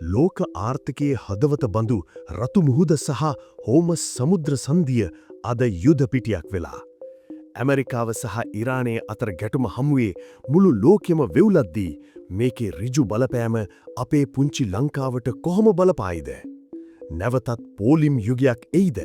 ලෝක ආර්ථිකයේ හදවත බඳු රතු මුහුද සහ හෝමස් සමුද්‍ර සන්ධිය අද යුද පිටියක් වෙලා. ඇමරිකාව සහ ඉරානයේ අතර ගැටුම හමුවේ මුළු ලෝකෙම වෙවුලද්දී මේකේ ඍජු බලපෑම අපේ පුංචි ලංකාවට කොහොම බලපායිද? නැවතත් පෝලිම් යුගයක් එයිද?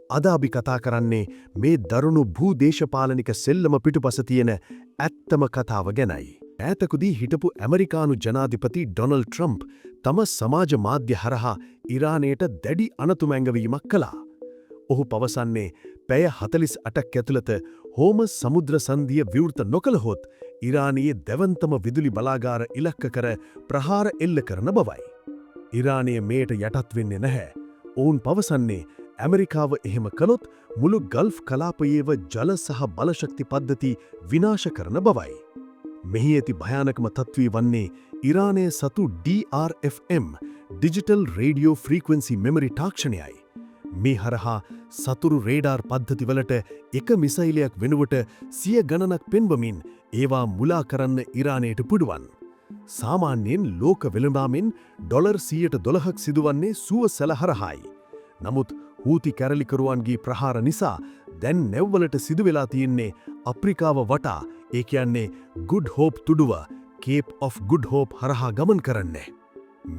අද අපි කතා කරන්නේ මේ දරුණු භූදේශපාලනික සෙල්ලම පිටුපස තියෙන ඇත්තම කතාව ගැනයි. ඈතකදී හිටපු ඇමරිකානු ජනාධිපති ඩොනල්ඩ් ට්‍රම්ප් තම සමාජ මාධ්‍ය හරහා ඉරානයට දැඩි අනතුමැංගවීමක් කළා. ඔහු පවසන්නේ පැය 48ක් ඇතුළත හෝමස් සමුද්‍ර සන්ධිය විවෘත නොකළහොත් ඉරානයේ දැවන්තම විදුලි බලාගාර ඉලක්ක කර ප්‍රහාර එල්ල කරන බවයි. ඉරානය මේට යටත් වෙන්නේ නැහැ. ඔවුන් පවසන්නේ ඇමරිකාව එහෙම කළොත් මුළු ගල්ෆ් කලාපයේව ජල සහ බලශක්ති පද්ධති විනාශ කරන බවයි. මෙහි ඇති භයානකම තත්ත්වය වන්නේ ඉරානය සතු DRFM digital radio frequency memory තාක්ෂණයයි. මේ හරහා සතුරු රේඩාර් පද්ධතිවලට එක මිසයිලයක් වෙනුවට 100 ගණනක් පෙන්වමින් ඒවා මුලා කරන්න ඉරානයට පුඩුවන්. සාමාන්‍යයෙන් ලෝක වෙළඳාමෙන් ඩොලර් 112ක් සිදුවන්නේ සුවසැල හරහායි. නමුත් හූති කැරලිකරුවන්ගේ ප්‍රහාර නිසා දැන් නැව්වලට සිදුවෙලා තියෙන්නේ අප්‍රිකාව වටා ඒ කියන්නේ ගුඩ් හෝප් තුඩුව කේප් ඔෆ් ගුඩ් හෝප් හරහා ගමන් කරන්නේ.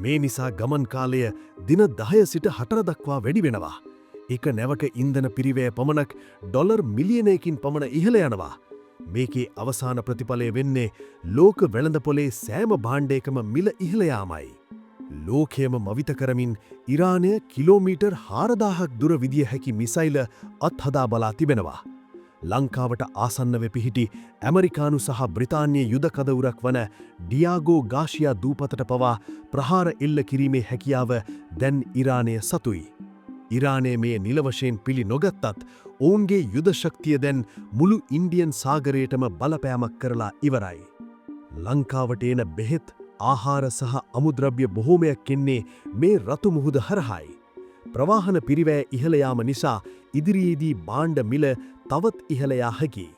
මේ නිසා ගමන් කාලය දින 10 සිට 4 දක්වා වැඩි වෙනවා. එක නැවක ඉන්ධන පිරිවැය පමණක් ඩොලර් මිලියනයකින් පමණ ඉහළ යනවා. මේකේ අවසාන ප්‍රතිඵලය වෙන්නේ ලෝක වෙළඳපොලේ සෑම භාණ්ඩයකම මිල ඉහළ යාමයි. ලෝකයම මවිත කරමින් ඉරානය කිලෝමීටර් 4000ක් දුර විදිය හැකි මිසයිල අත්හදා බලා තිබෙනවා. ලංකාවට ආසන්නව පිහිටි ඇමරිකානු සහ බ්‍රිතාන්‍ය යුද කදවුරක් වන ඩියාගෝ ගාශියා දූපතට පවා ප්‍රහාර එල්ල කිරීමේ හැකියාව දැන් ඉරානය සතුයි. ඉරානය මේ නිල වශයෙන් පිළි නොගත්තත් ඔවුන්ගේ යුද ශක්තිය දැන් මුළු ඉන්දියන් සාගරයටම බලපෑමක් කරලා ඉවරයි. ලංකාවට එන බෙහෙත් ආහාර සහ අමුද්‍රව්‍ය බොහෝමයක් එන්නේ මේ රතු මුහුද හරහායි. ප්‍රවාහන පිරිවැය ඉහළ යාම නිසා ඉදිරියේදී භාණ්ඩ මිල තවත් ඉහළ යා හැකියි.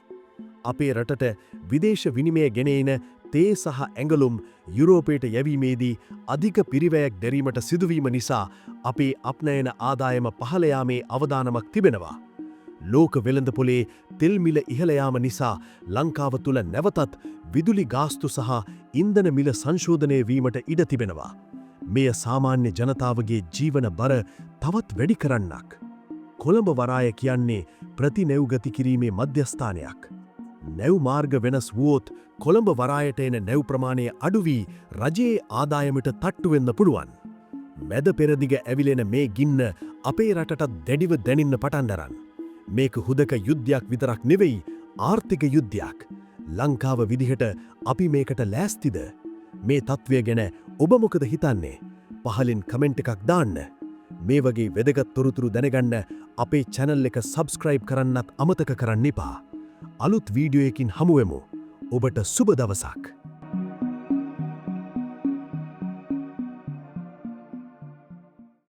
අපේ රටට විදේශ විනිමය ගෙනෙන තේ සහ ඇඟලුම් යුරෝපයට යැවීමේදී අධික පිරිවැයක් දැරීමට සිදුවීම නිසා අපේ අපනයන ආදායම පහළ යාමේ අවදානමක් තිබෙනවා. ලෝක වෙළඳපොලේ තෙල් මිල ඉහළ යාම නිසා ලංකාව තුල නැවතත් විදුලි ගාස්තු සහ ඉන්ධන මිල සංශෝධනය වීමට ඉඩ තිබෙනවා. මෙය සාමාන්‍ය ජනතාවගේ ජීවන බර තවත් වැඩි කරන්නක්. කොළඹ වරාය කියන්නේ ප්‍රතිනැව්ගති කිරීමේ මධ්‍යස්ථානයක්. නැව් මාර්ග වෙනස් වුවොත් කොළඹ වරායට එන නැව් ප්‍රමාණය අඩු වී රජයේ ආදායමට තට්ටු වෙන්න පුළුවන්. මැද පෙරදිග ඇවිලෙන මේ ගින්න අපේ රටටත් දැඩිව දැනින්න පටන් අරන්. මේක හුදක යුද්ධයක් විතරක් නෙවෙයි ආර්ථික යුද්ධයක්. ලංකාව විදිහට අපි මේකට ලෑස්තිද? මේ තත්ත්වය ගැන ඔබ මොකද හිතන්නේ? පහලින් කමෙන්ට් එකක් දාන්න. මේ වගේ වැදගත් තොරතුරු දැනගන්න අපේ channel එක subscribe කරන්නත් අමතක කරන්න එපා. අලුත් වීඩියෝ එකකින් හමු වෙමු. ඔබට සුබ දවසක්.